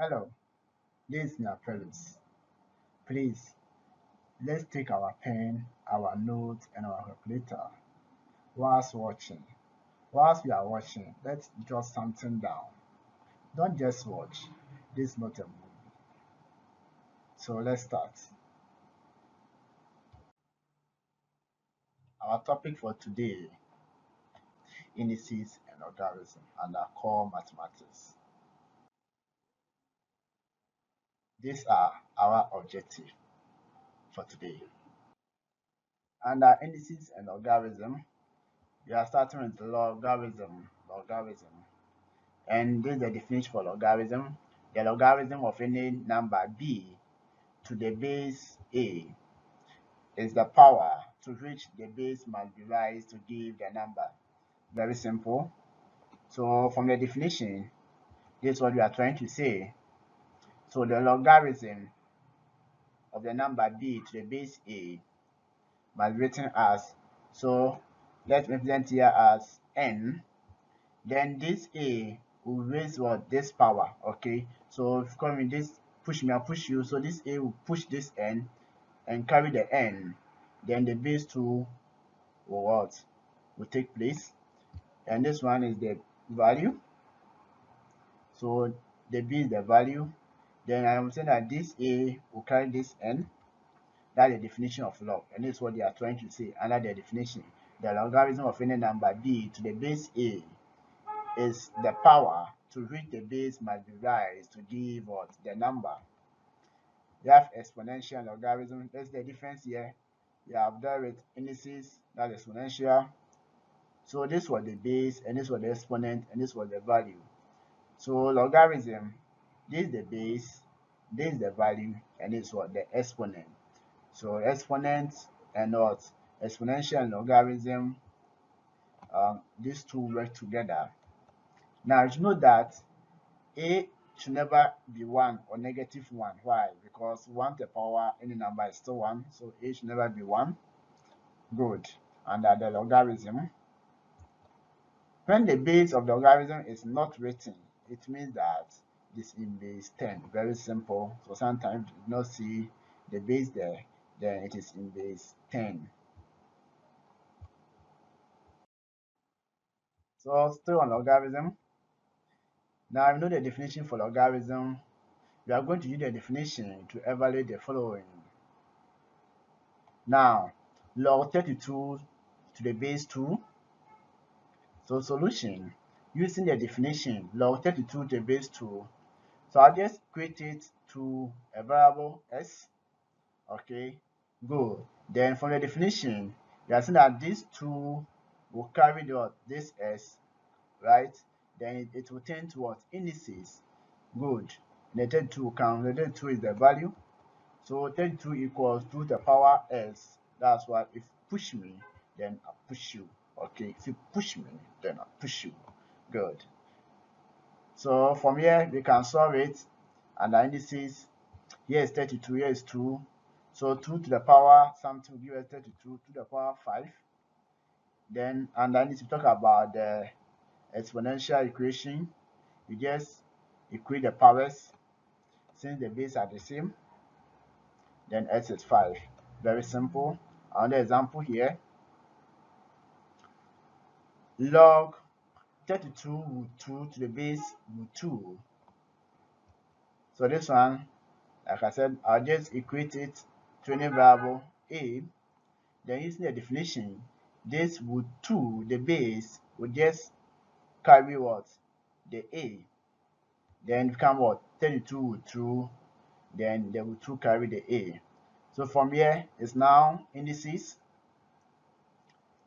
Hello, this is Napelis. Please, let's take our pen, our notes, and our calculator whilst watching. Whilst we are watching, let's jot something down. Don't just watch. This is not a movie. So let's start. Our topic for today, indices and logarithm, and our core mathematics. These are our objective for today. Under indices and logarithm, we are starting with logarithm. And this is the definition for logarithm. The logarithm of any number b to the base a is the power to which the base must be raised to give the number. Very simple. So from the definition, this is what we are trying to say. So the logarithm of the number b to the base a must be written as, so let's represent here as n. Then this a will raise what, this power. Okay, so if you come in this push me, I push you, so this a will push this n and carry the n, then the base 2 will what, will take place, and this one is the value. So the b is the value. Then I am saying that this a will carry this n. That's the definition of log, and this is what they are trying to say under the definition. The logarithm of any number b to the base a is the power to which the base must be raised to give what, the number. We have exponential and logarithm. That's the difference here. We have done with indices, that's exponential. So this was the base, and this was the exponent, and this was the value. So logarithm, this is the base, this is the value, and this was the exponent. So exponent and what, exponential and logarithm, these two work together. Now you know that a should never be 1 or -1. Why? Because 1 to the power any number is still 1, so a should never be 1. Good. Under the logarithm, when the base of the logarithm is not written, it means that it is in base 10. Very simple. So sometimes you do not see the base there, then it is in base 10. So still on logarithm. Now I know the definition for logarithm. We are going to use the definition to evaluate the following. Now, log 32 to the base 2. So solution, using the definition log 32 to the base 2. So I'll just equate it to a variable s. Okay, good. Then from the definition, we are saying that these two will carry this s, right? Then it will tend to what, indices. Good. The 32 will count. The 32 is the value. So 32 equals 2 to the power s. That's why if you push me, then I push you. Okay, if you push me, then I push you. Good. So from here, we can solve it. And the indices, here is 32, here is 2. So 2 to the power something will give us 32 to the power 5. Then, and then if you talk about the exponential equation, you just equate the powers since the bases are the same. Then s is 5. Very simple. Another example here, log 32 root 2 to the base root 2. So this one, like I said, I'll just equate it to any variable a. Then using the definition, this root 2, the base, will just carry what, the a. Then become what, 32 root 2. Then the root 2 carry the a. So from here is now indices.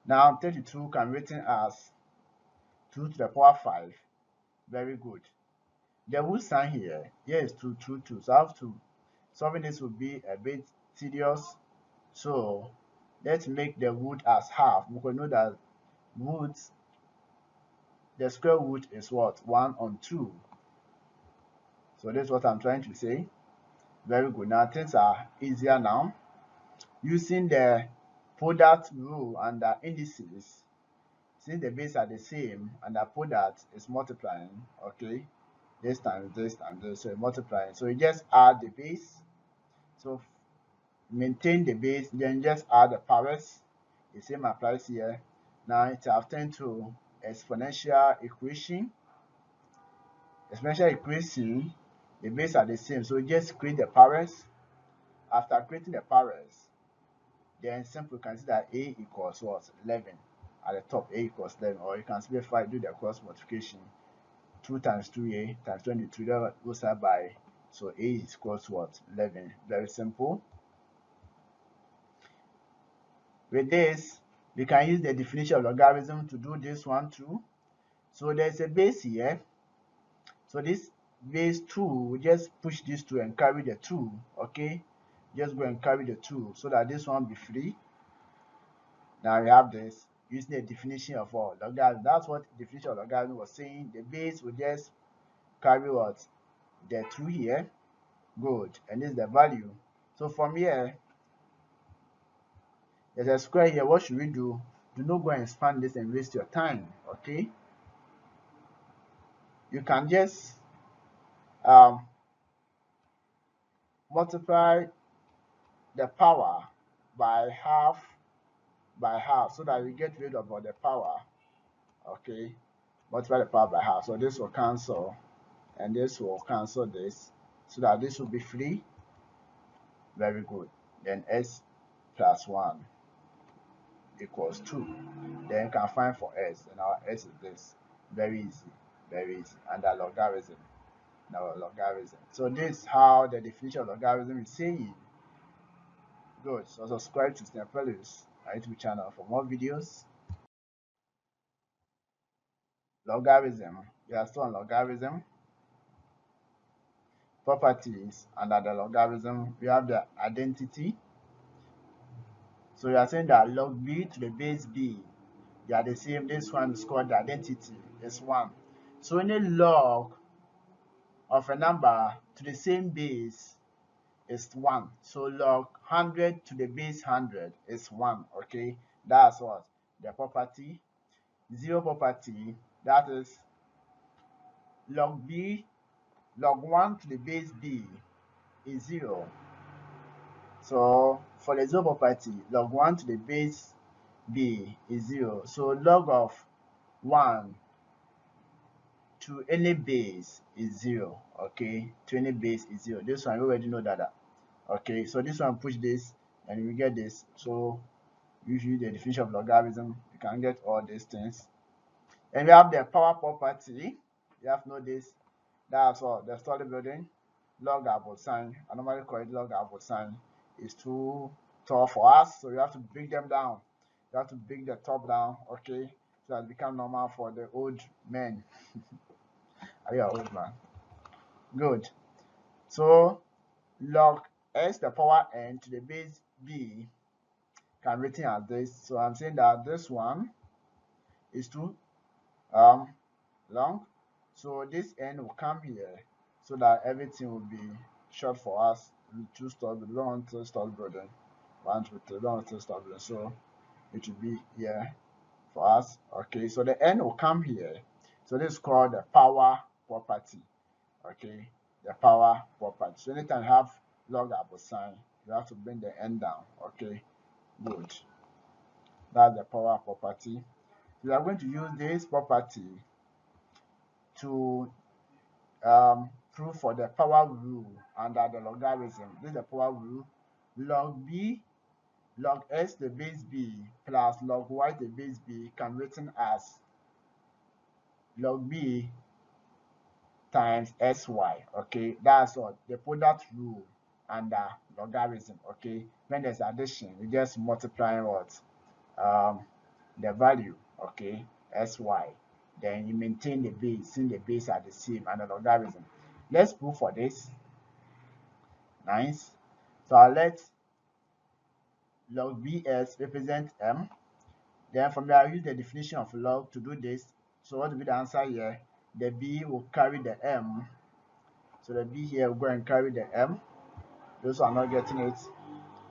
Now 32 can be written as 2 to the power 5. Very good. The root sign here is 2, 2, 2. So I have to, solving this will be a bit tedious. So let's make the root as half. We can know that root, the square root is what? 1 on 2. So that's what I'm trying to say. Very good. Now things are easier now. Using the product rule under indices, since the bases are the same and the product is multiplying, okay, this times this and this, so you multiply. So you just add the base. So maintain the base, then just add the powers. The same applies here. Now it has turned to exponential equation. Exponential equation, the base are the same, so just create the powers. After creating the powers, then simply can see that a equals what? 11. At the top, a equals 11, or you can simplify, do the cross multiplication. 2 times 2a times 22, that goes out by, so a is equals to what? 11. Very simple. With this, we can use the definition of logarithm to do this one too. So there's a base here. So this base 2, we just push this 2 and carry the 2, okay? Just go and carry the 2 so that this one be free. Now we have this using the definition of what? Logarithm. That's what the definition of logarithm was saying. The base will just carry what? The 2 here. Good. And this is the value. So from here, there's a square here. What should we do? Do not go and expand this and waste your time, okay? You can just multiply the power by half so that we get rid of the power, okay? Multiply the power by half, so this will cancel and this will cancel this, so that this will be free. Very good. Then s plus 1 equals 2. Then you can find for s, and our s is this. Very easy, very easy. Under logarithm. Now logarithm. So this is how the definition of logarithm is saying. Good. So subscribe to Snappelis, our YouTube channel, for more videos. Logarithm. We are still on logarithm. Properties. Under the logarithm, we have the identity. So we are saying that log b to the base b, they are the same. This one is called the identity. It's 1. So any log of a number to the same base is 1. So log 100 to the base 100 is 1. Okay, that's what the property. Zero property, that is log 1 to the base b is 0. So for the zero property, log 1 to the base b is 0. So log of 1 to any base is 0. Okay, to any base is 0. This one we already know that. Okay, so this one push this and we get this. So usually the definition of logarithm, you can get all these things. And we have the power property. You have to know this. That's all. The story building, log about sign. I normally call it log about sign. Is too tall for us, so you have to bring them down. You have to bring the top down, okay, so that it become normal for the old men. Are you an old man? Good. So log s the power n to the base b can be written as this. So I'm saying that this one is too long, so this n will come here so that everything will be short for us. Two stop, we don't want to stop building. 1, 2, 3, we don't want to stop building, so it will be here for us. Okay, so the n will come here. So this is called the power property. Okay, the power property. So anytime you have log about sign, you have to bring the n down. Okay, good. That's the power property. We are going to use this property to prove for the power rule under the logarithm. This is the power rule. Log s the base b plus log y the base b can be written as log b times sy. Okay, that's what the product rule under logarithm. Okay, when there's addition, we just multiply what the value. Okay, sy. Then you maintain the base, since the base are the same under logarithm. Let's prove for this. Nice. So I'll let log bs represent m. Then from there, I'll use the definition of log to do this. So what will be the answer here? The b will carry the m. So the b here will go and carry the m. Those who are not getting it,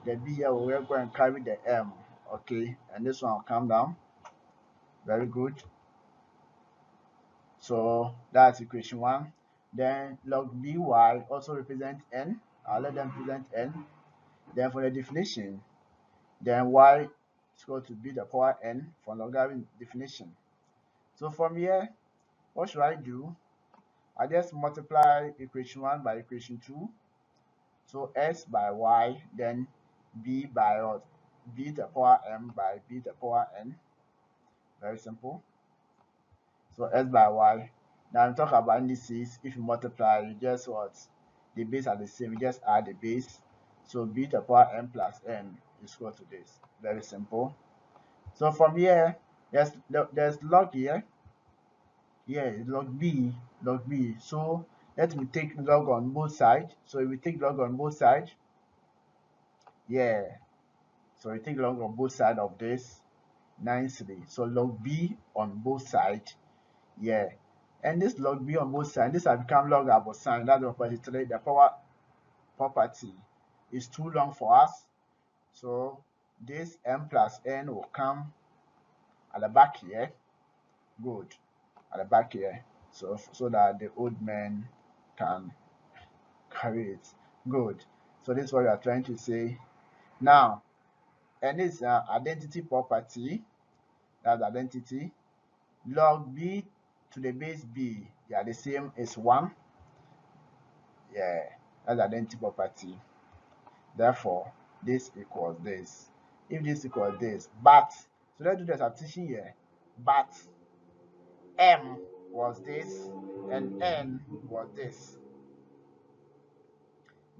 the b here will go and carry the m. Okay, and this one will come down. Very good. So that's equation 1. Then log by also represent n. I'll let them represent n. Then for the definition, then y is equal to b to the power n for logarithm definition. So from here, what should I do? I just multiply equation 1 by equation 2. So s by y, then b by what? B to the power m by b to the power n. Very simple. So s by y. Now we talk about indices. If you multiply, you just what? The base are the same. You just add the base. So b to the power m plus n is equal to this. Very simple. So from here, there's log here. Here is log b, log b. So let me take log on both sides. So if we take log on both sides, yeah. So we take log on both sides of this nicely. So log b on both sides, yeah. And this log b on both sides, this has become log about sign. That's the property. The power property is too long for us. So this m plus n will come at the back here. Good. At the back here. So that the old man can carry it. Good. So this is what we are trying to say. Now, and this identity property. That's identity. Log b to the base b, they are the same as 1. Yeah, that's identity property. Therefore, this equals this. If this equals this, but, so let's do the substitution here. But m was this and n was this.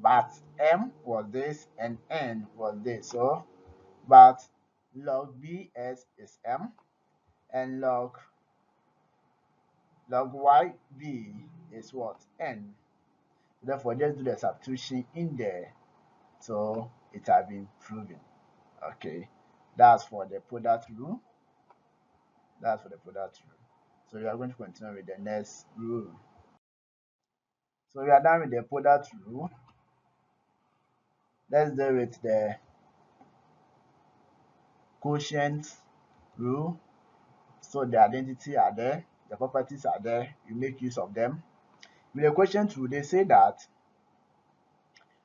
But m was this and n was this. So, but log bs is m and log yb is what? N. Therefore, just do the substitution in there. So it has been proven. Okay, that's for the product rule. That's for the product rule. So we are going to continue with the next rule. So we are done with the product rule. Let's deal with the quotient rule. So the identity are there, the properties are there, you make use of them. With the quotient rule, they say that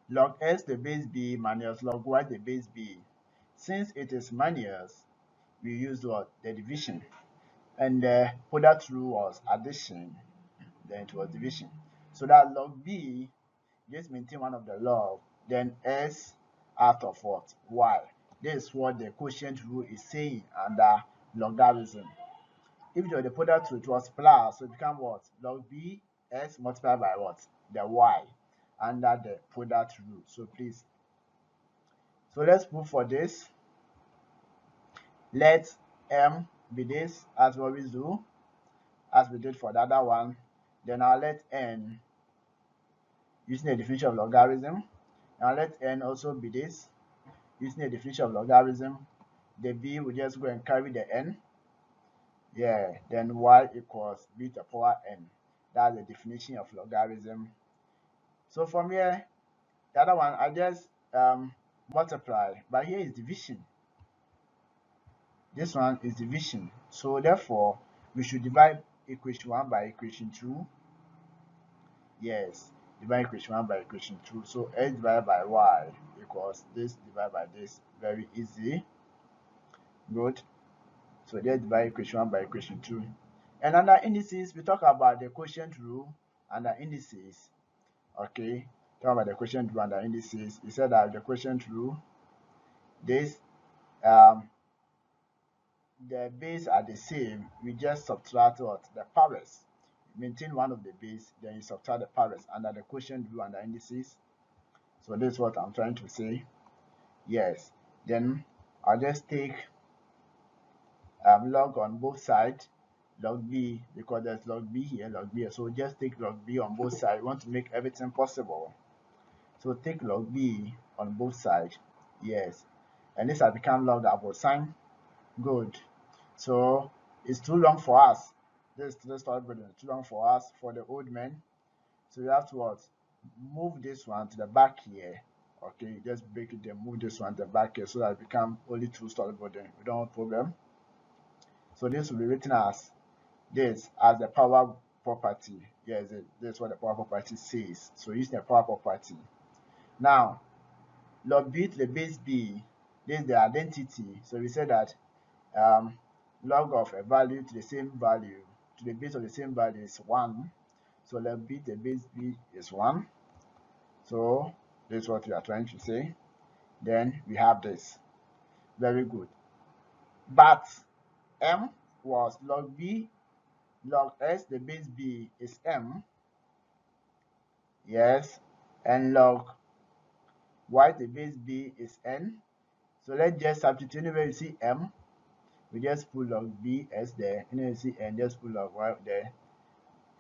log s the base b minus log y the base b. Since it is minus, we use what? The division. And the product rule was addition, then it was division. So that log b, just maintain one of the log, then s out of what? Y. This is what the quotient rule is saying under logarithm. If it was the product rule, it was plus, so it becomes what? Log b s multiplied by what? The y under the product rule. So please, so let's prove for this. Let m be this, as we always do, as we did for the other one. Then I'll let n, using the definition of logarithm, and I'll let n also be this, using the definition of logarithm. The b will just go and carry the n. Yeah, then y equals b to the power n. That's the definition of logarithm. So from here, the other one, I just multiply, but here is division. This one is division. So therefore, we should divide equation 1 by equation 2. Yes, divide equation 1 by equation 2. So s divided by y equals this divided by this. Very easy. Good. So let's divide equation 1 by equation 2. And under indices, we talk about the quotient rule under indices. Okay, talk about the quotient rule under indices. We said that the quotient rule, this the base are the same. We just subtract what? The powers. Maintain one of the base, then you subtract the powers under the quotient rule under indices. So this is what I'm trying to say. Yes, then I'll just take log on both sides, log b, because there's log b here, log b here. So just take log b on both sides. We want to make everything possible. So take log b on both sides. Yes, and this has become log about sign. Good. So it's too long for us. This story is too long for us, for the old man. So you have to what? Move this one to the back here. Okay, just break it, then move this one to the back here so that it becomes only 2 story building. We don't have problem. So this will be written as this, as the power property. Yes, that's what the power property says. So use the power property. Now, log b to the base b, this is the identity. So we said that log of a value to the same value to the base of the same value is 1. So log b to the base b is 1. So this is what we are trying to say. Then we have this. Very good. But m was log b log s the base b is m. Yes. And log y the base b is n. So let's just substitute. Anywhere you see m, we just put log b s there. Anywhere you see n, just put log y there.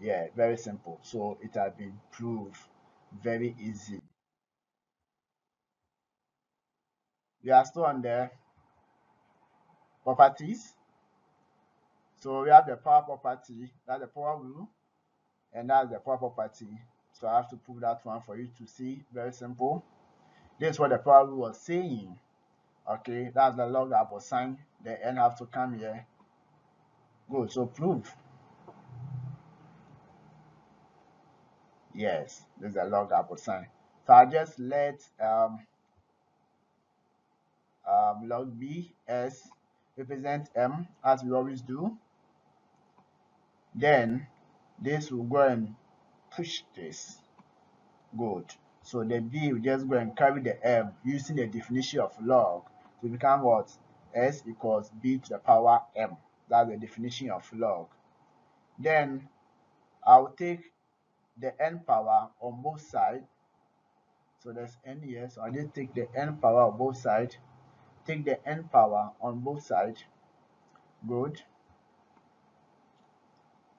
Yeah, very simple. So it has been proved very easy. We are still on the properties. So we have the power property, that's the power rule, and that's the power property. So I have to prove that one for you to see. Very simple. This is what the power rule was saying. Okay, that's the log apple sign. The n have to come here. Good. So prove. Yes, this is a log apple sign. So I just let log b s represent m as we always do. Then this will go and push this. Good. So the b will just go and carry the m using the definition of log to become what? S equals b to the power m. That's the definition of log. Then I'll take the n power on both sides. So there's n here. So I just take the n power on both sides. Take the n power on both sides. Good.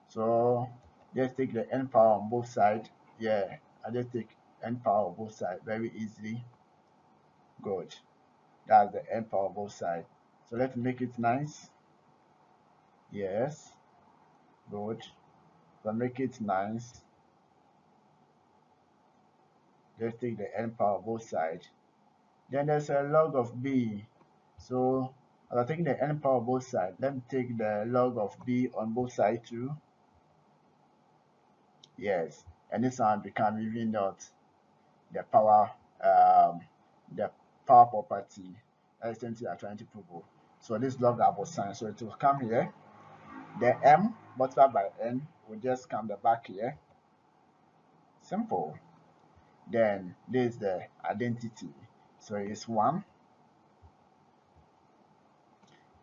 So just take the n power on both sides. Yeah, I just take n power on both sides very easily. Good. That's the n power on both sides. So let's make it nice. Yes. Good. So make it nice. Let's take the n power on both sides. Then there's a log of b. So as I'm taking the n power on both sides, let me take the log of b on both sides too. Yes. And this one become even not the power property. That's the thing I'm trying to prove. So this log apple sign, so it will come here. The m multiplied by n will just come the back here. Simple. Then this is the identity. So it's 1.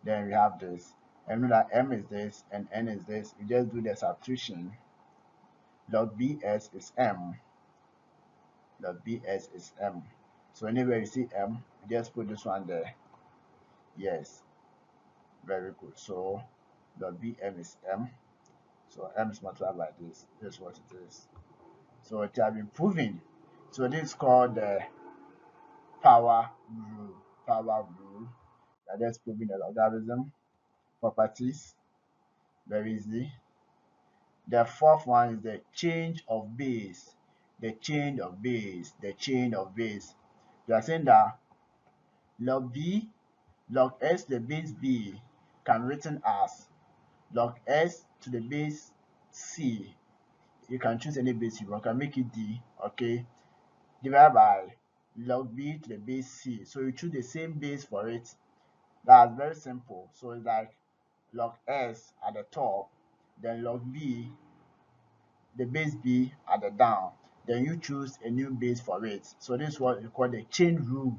Then we have this. And know that m is this and n is this. We just do the substitution. Log bs is m. Log bs is m. So anywhere you see m, you just put this one there. Yes. Very good. So log bm is m. So m is multiplied by this. This is what it is. So it has been proven. So this is called the power rule. Power rule. That is proving the logarithm properties very easy. The fourth one is the change of base. The change of base. The change of base. You are saying that log b, log s to the base b can be written as log s to the base c. You can choose any base you want. You can make it d. Okay. Divided by log b to the base c. So you choose the same base for it. That's very simple. So it's like log s at the top, then log b, the base b at the down. Then you choose a new base for it. So this is what we call the chain rule.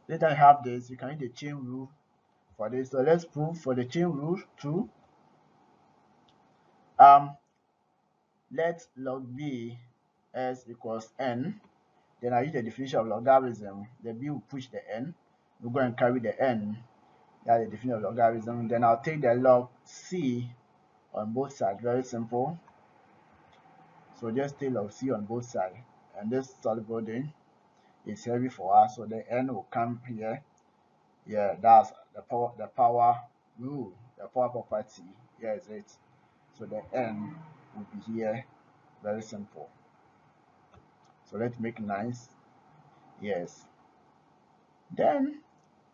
Later you have this, you can use the chain rule for this. So let's prove for the chain rule too. Let log b s equals n. Then I use the definition of logarithm. The b will push the n. We'll go and carry the n. That's the definition of logarithm. Then I'll take the log c on both sides. Very simple. So just take log c on both sides. And this solid body is heavy for us. So the n will come here. Yeah, that's the power rule, the power property. Here is it. So the n will be here. Very simple. So let's make nice. Yes. Then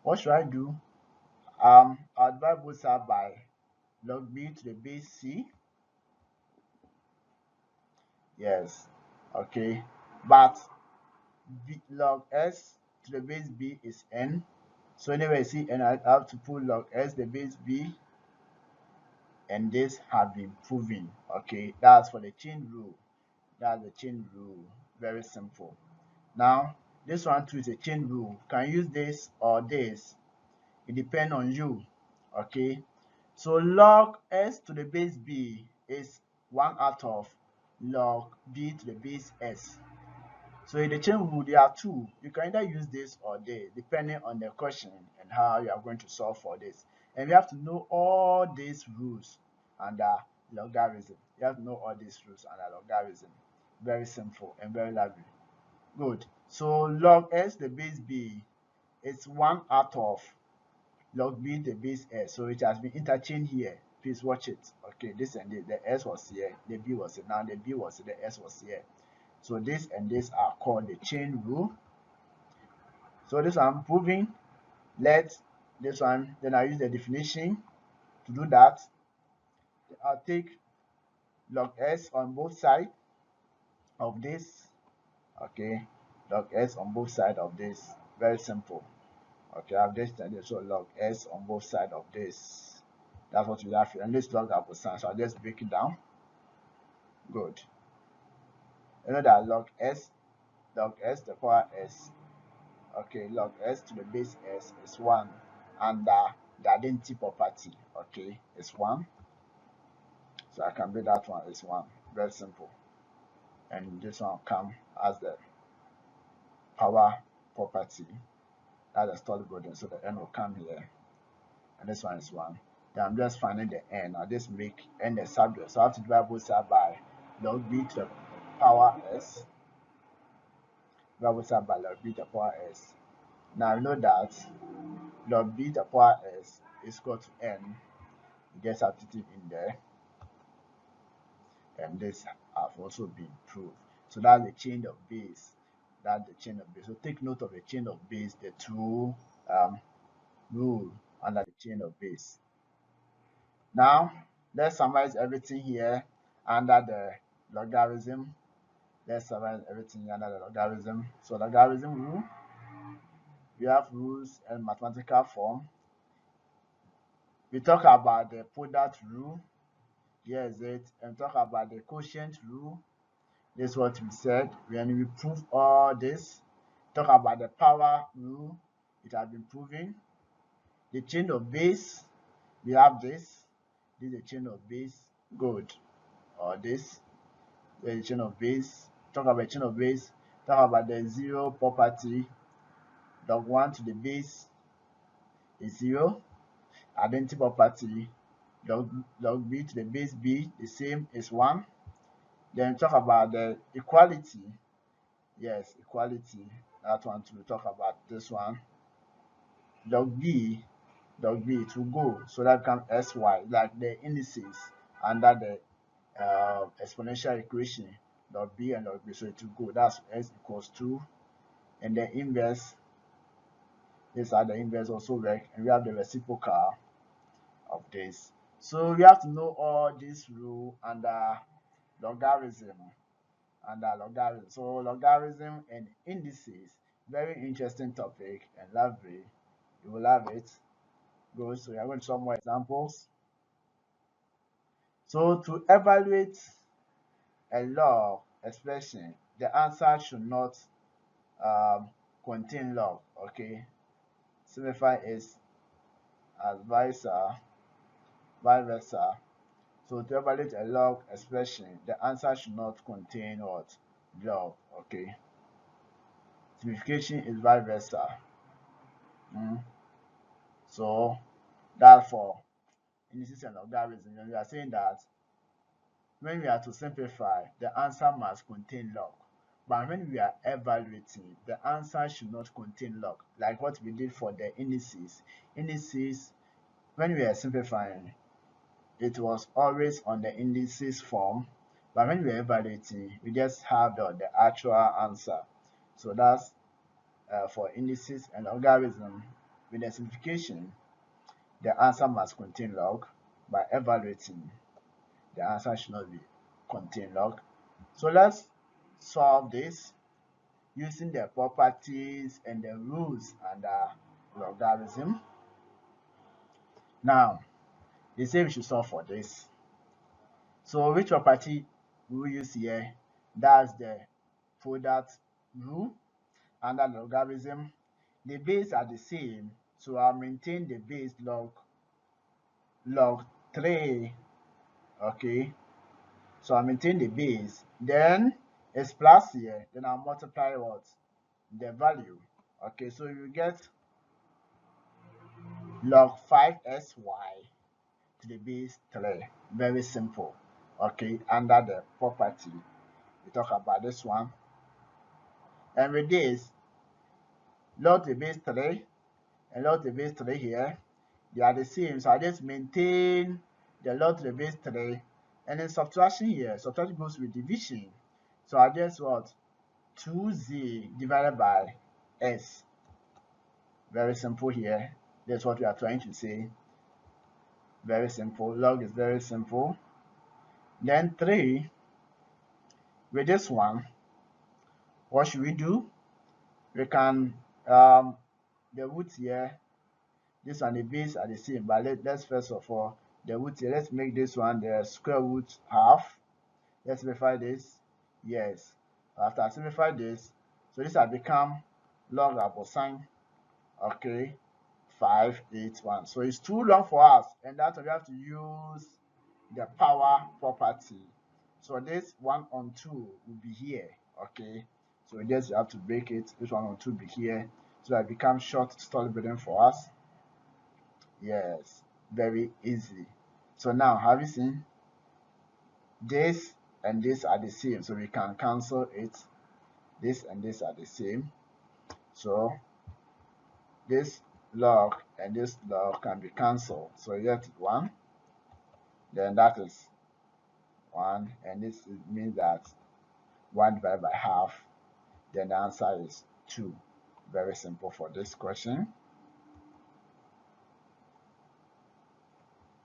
what should I do? I'll divide both sides by log b to the base c. Yes. Okay. But log s to the base b is n. So anyway, see, and I have to put log s the base b, and this have been proven. Okay, that's for the chain rule. That's the chain rule. Very simple. Now, this one too is a chain rule. Can use this or this. It depends on you. Okay. So log s to the base b is 1 out of log b to the base s. So in the chain rule, there are two. You can either use this or this, depending on the question and how you are going to solve for this. And we have to know all these rules under logarithm. You have to know all these rules under logarithm. Very simple and very lovely. Good. So log s the base b is 1 out of log b the base s. So it has been interchanged here. Please watch it. Okay, this and this. The s was here, the b was here. Now the b was here, the s was here. So this and this are called the chain rule. So this I'm proving. Let this one, then I use the definition. To do that, I'll take log s on both sides of this. Okay, log s on both sides of this. Very simple. Okay, I've just done this. So log s on both sides of this. That's what we have here. And this log up sign. So I'll just break it down. Good. You know that log s the power s. Okay, log s to the base s is 1 under the identity property. Okay, it's 1. So I can be that one is 1. Very simple. And this one come as the power property. That's a stored coding. So the n will come here. And this one is 1. Then I'm just finding the n. I'll just make n the subject. So I have to divide both sides by log b to the power s. Divide both sides by log b to the power s. Now I know that log b to the power s is equal to n. You just substitute in there. And this have also been proved. So that's the chain of base. That's the chain of base. So take note of the chain of base, the two rule under the chain of base. Now let's summarize everything here under the logarithm. Let's summarize everything under the logarithm. So logarithm rule, we have rules and mathematical form. We talk about the product rule. Here's it. And talk about the quotient rule. This is what we said. When we prove all this, talk about the power rule, it has been proven. The chain of base, we have this. This is the chain of base. Good. Or this. The chain of base. Talk about chain of base. Talk about the zero property. Log 1 to the base is 0. Identity property. Log b to the base b, the same is 1. Then talk about the equality. Yes, equality. That one to talk about this one. Log b, it will go. So that becomes sy, like the indices under the exponential equation. Log b and log b, so it will go. That's s equals 2. And the inverse, these are the inverse also work. And we have the reciprocal of this. So we have to know all these rules under logarithm. So logarithm and indices, very interesting topic and lovely. You will love it. Good. So we are going to some more examples. So to evaluate a log expression, the answer should not contain log. Okay. Simplify is as vice versa. So to evaluate a log expression, the answer should not contain what? Log. Okay. Simplification is vice versa. So therefore, indices and logarithms, we are saying that when we are to simplify, the answer must contain log. But when we are evaluating, the answer should not contain log. Like what we did for the indices. Indices, when we are simplifying, it was always on the indices form. But when we are evaluating, we just have the actual answer. So that's for indices and logarithm. With the simplification, the answer must contain log. By evaluating, the answer should not be contain log. So let's solve this using the properties and the rules under logarithm. Now, they say we should solve for this. So which property we use here? That's the product rule under logarithm. The base are the same, so I'll maintain the base log 3. Okay, so I'll maintain the base. Then it's plus here. Then I'll multiply what? The value. Okay, so you get log 5sy to the base 3. Very simple. Okay, under the property, we talk about this one. And with this, log to the base 3 and log to the base 3 here, they are the same. So I just maintain the log to the base 3. And then subtraction here, subtraction goes with division. So I just what? 2z divided by s. Very simple here. That's what we are trying to say. Very simple. Log is very simple. Then 3, with this one, what should we do? We can, the roots here, this and the base are the same, but let's first of all, the root here, let's make this one the square root half. Let's simplify this. Yes. After I simplify this, so this has become log sign. Okay. 581. So it's too long for us, and that's why we have to use the power property. So this 1 on 2 will be here. Okay. So we just have to break it. This 1 on 2 will be here. So that it becomes short story for us. Yes. Very easy. So now, have you seen? This and this are the same, so we can cancel it. This and this are the same, so this log and this log can be cancelled. So you get 1, then that is 1, and this means that 1 divided by half, then the answer is 2. Very simple for this question.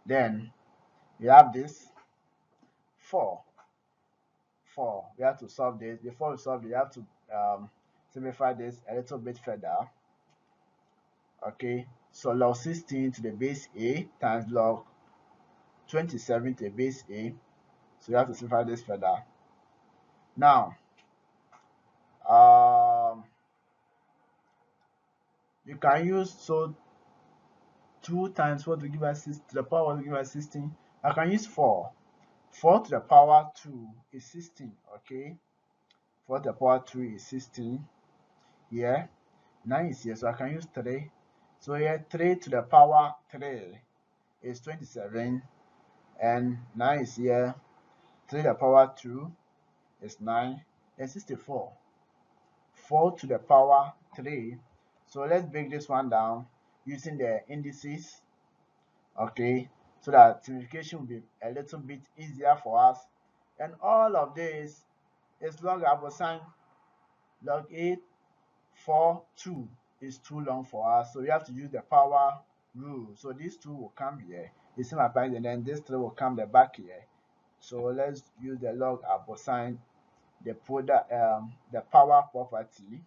Then we have this 4. We have to solve this. Before we solve it, we have to simplify this a little bit further. Okay, so log 16 to the base a times log 27 to the base a. So you have to simplify this further. Now, you can use, so 2 times 4 to give us 6 to the power to give us 16. I can use 4. 4 to the power 2 is 16. Okay, 4 to the power 2 is 16. Here, 9 is here, so I can use 3. So here, 3 to the power 3 is 27, and 9 is here. 3 to the power 2 is 9, and 64. 4 to the power 3. So let's break this one down using the indices. Okay, so that simplification will be a little bit easier for us. And all of this is log sign. Log 8, 4, 2 is too long for us, so we have to use the power rule. So these 2 will come here, the same applies, and then this 3 will come the back here. So let's use the log sign, the product, the power property.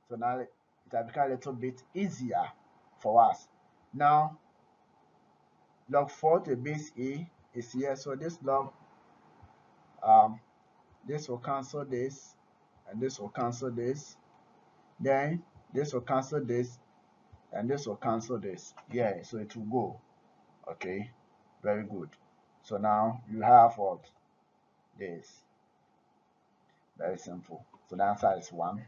So now it has become a little bit easier for us. Now, log 4 to the base a is here, so this log, this will cancel this, and this will cancel this. Then this will cancel this, and this will cancel this. Yeah, so it will go. Okay, very good. So now you have what? This. Very simple. So the answer is 1.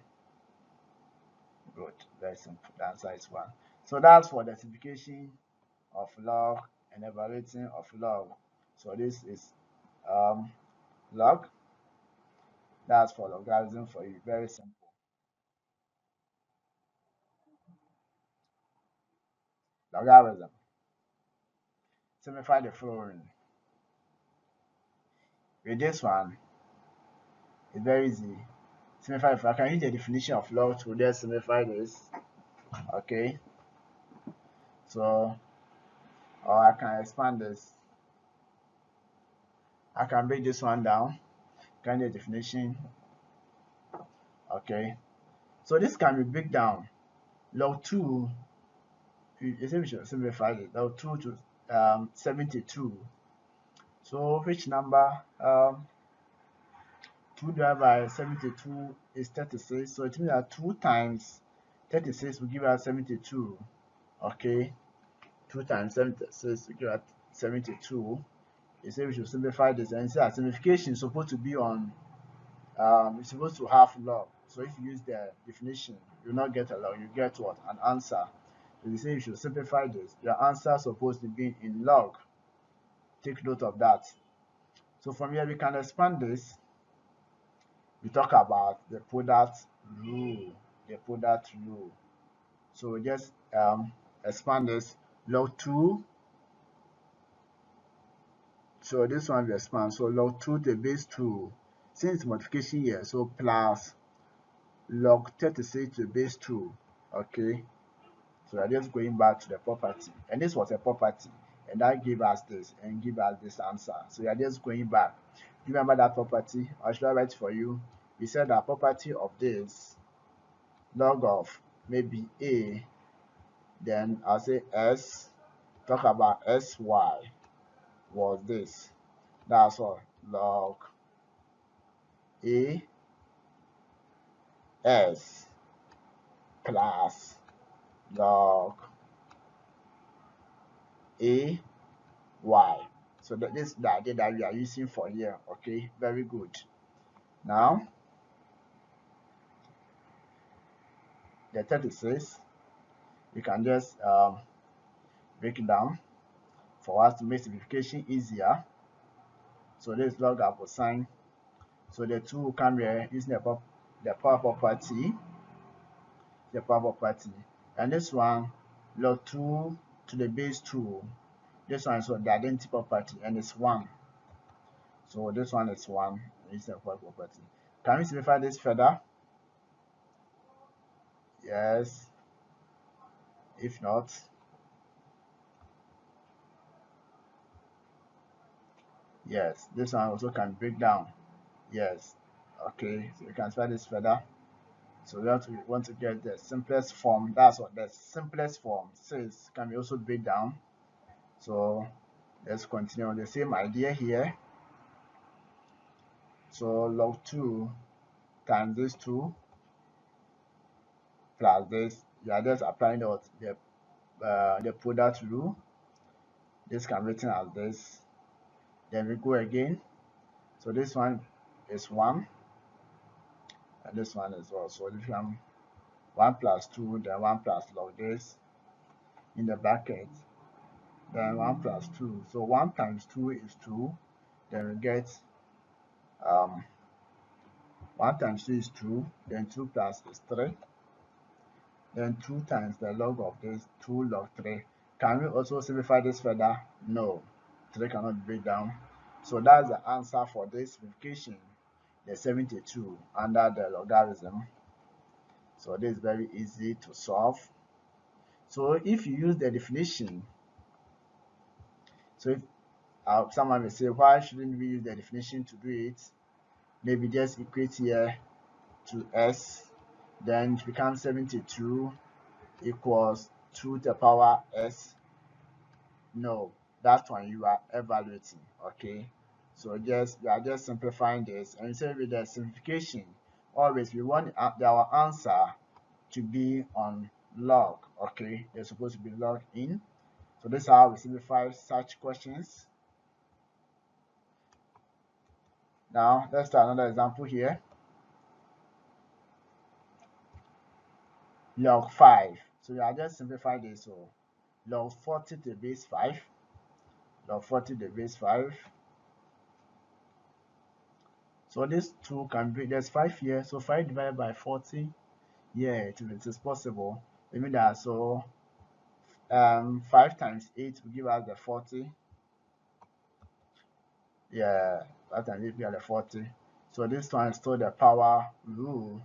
Good. Very simple. The answer is 1. So that's for the simplification of log and evaluating of log. So this is log. That's for logarithm for you. Very simple. Logarithm. Simplify the following. With this one, it's very easy. Simplify. If I can use the definition of log to just simplify this. Okay. So, or I can expand this. I can break this one down. kind of definition. Okay, so this can be break down. Log 2, you say we should simplify it. Log 2 to 72. So which number? 2 divided by 72 is 36. So it means that 2 times 36 will give us 72. Okay, 2 times 76 will give us 72. You say we should simplify this, and say that simplification is supposed to be on it's supposed to have log. So if you use the definition, you will not get a log, you get what? An answer. So you say you should simplify this. Your answer is supposed to be in log. Take note of that. So from here we can expand this. We talk about the product rule. The product rule. So we just expand this. Log 2. So this one we expand. So log 2 to the base 2. Since multiplication here, so plus log 36 to the base 2. Okay, so we're just going back to the property, and this was a property, and that gave us this and give us this answer. So we are just going back. Do you remember that property, or should I write for you? We said that property of this log of maybe a, then I'll say s, talk about sy was this. That's all. Log a s plus log a y. So that is the idea that we are using for here. Okay, very good. Now the 36, we can just break it down for us to make simplification easier. So this log apple sign. So the 2 will come here using the power property, and this one log 2 to the base 2. This one is the identity property, and it's 1. So this one is 1 using the power property. Can we simplify this further? Yes. If not, yes, this one also can break down. Yes. Okay, so you can try this further. So we want to get the simplest form. That's what the simplest form says. Can be also break down. So let's continue on the same idea here. So log 2 times this 2 plus this. You are just applying the product rule. This can be written as this. Then we go again. So this one is 1, and this one is also. So if you have 1 plus 2, then 1 plus log this in the bracket, then 1 plus 2. So 1 times 2 is 2. Then we get 1 times 2 is 2. Then 2 plus is 3. Then 2 times the log of this, 2 log 3. Can we also simplify this further? No, 3 cannot break down. So that's the answer for this simplification, the 72 under the logarithm. So this is very easy to solve. So if you use the definition, so if someone may say, why shouldn't we use the definition to do it? Maybe just equate here to s, then it becomes 72 equals 2 to the power s. No, that's when you are evaluating. Okay, so we are just simplifying this, and instead with the simplification, always we want our answer to be on log. Okay, they're supposed to be logged in. So this is how we simplify such questions. Now let's start another example here. Log 5. So I just simplify this. So log 40 to the base 5. Log 40 to the base 5. So this 2 can be, there's 5 here. So 5 divided by 40. Yeah, it is possible. Let me that. So 5 times 8 will give us the 40. Yeah, 5 times 8 will give us the 40. So this one is still the power rule.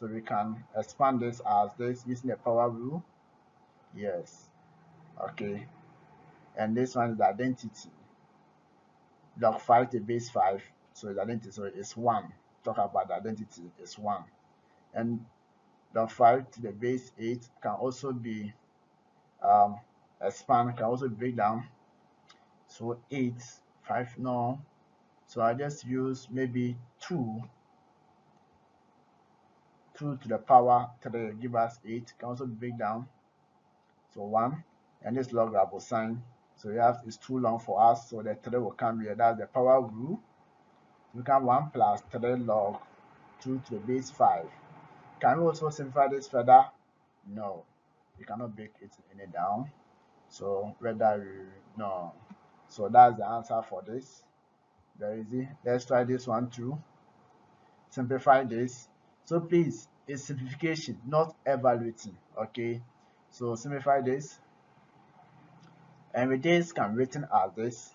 So we can expand this as this using the power rule. Yes. Okay. And this one is the identity. Log 5 to base 5. So the identity, so it's 1. Talk about the identity is 1. And the 5 to the base 8 can also be expand, can also break down. So 8, 5, no. So I just use maybe 2 to the power 3 give us 8, can also break down. So 1, and this logarithmic sign. So we have is too long for us, so the 3 will come here. That's the power rule. We can 1 plus 3 log 2 to the base 5. Can we also simplify this further? No, you cannot break it any down. So whether you no. So that's the answer for this. Very easy. Let's try this one too. Simplify this. So please, it's simplification, not evaluating. Okay. So simplify this. And with this can be written as this.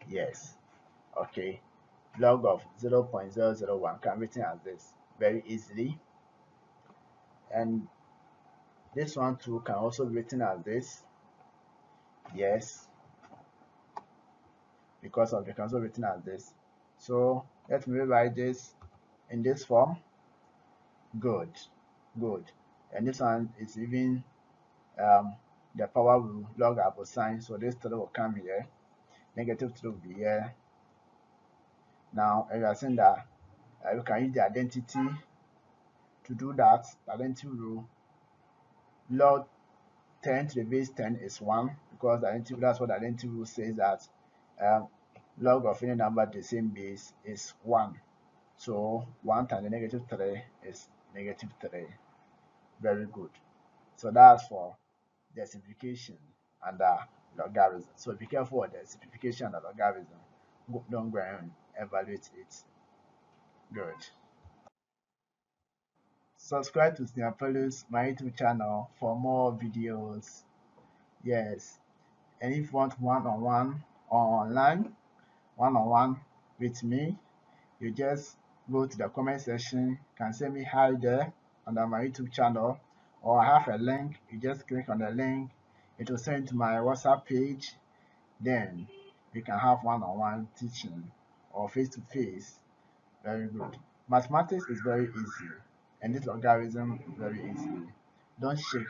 Yes. Okay. Log of 0.001 can be written as this very easily. And this one too can also be written as this. Yes. Because of the can also be written as this. So let me rewrite this in this form. Good. Good. And this one is even the power will log up a sign. So this 3 will come here. Negative 3 will be here. Now, if you are saying that we can use the identity to do that, identity rule, log 10 to the base 10 is 1, because the identity, that's what the identity rule says, that log of any number the same base is 1. So 1 times the negative 3 is negative 3. Very good. So that's for the simplification and the logarithm. So be careful with the simplification and the logarithm. Don't go and evaluate it. Good. Subscribe to Sneapolus, my YouTube channel, for more videos. Yes. And if you want one-on-one or online, one-on-one with me, you just go to the comment section. You can send me hi there under my YouTube channel, or I have a link. You just click on the link. It will send to my WhatsApp page. Then we can have one-on-one teaching or face-to-face. Very good. Mathematics is very easy, and this logarithm is very easy. Don't shake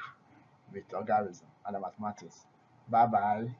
with logarithm and the mathematics. Bye bye.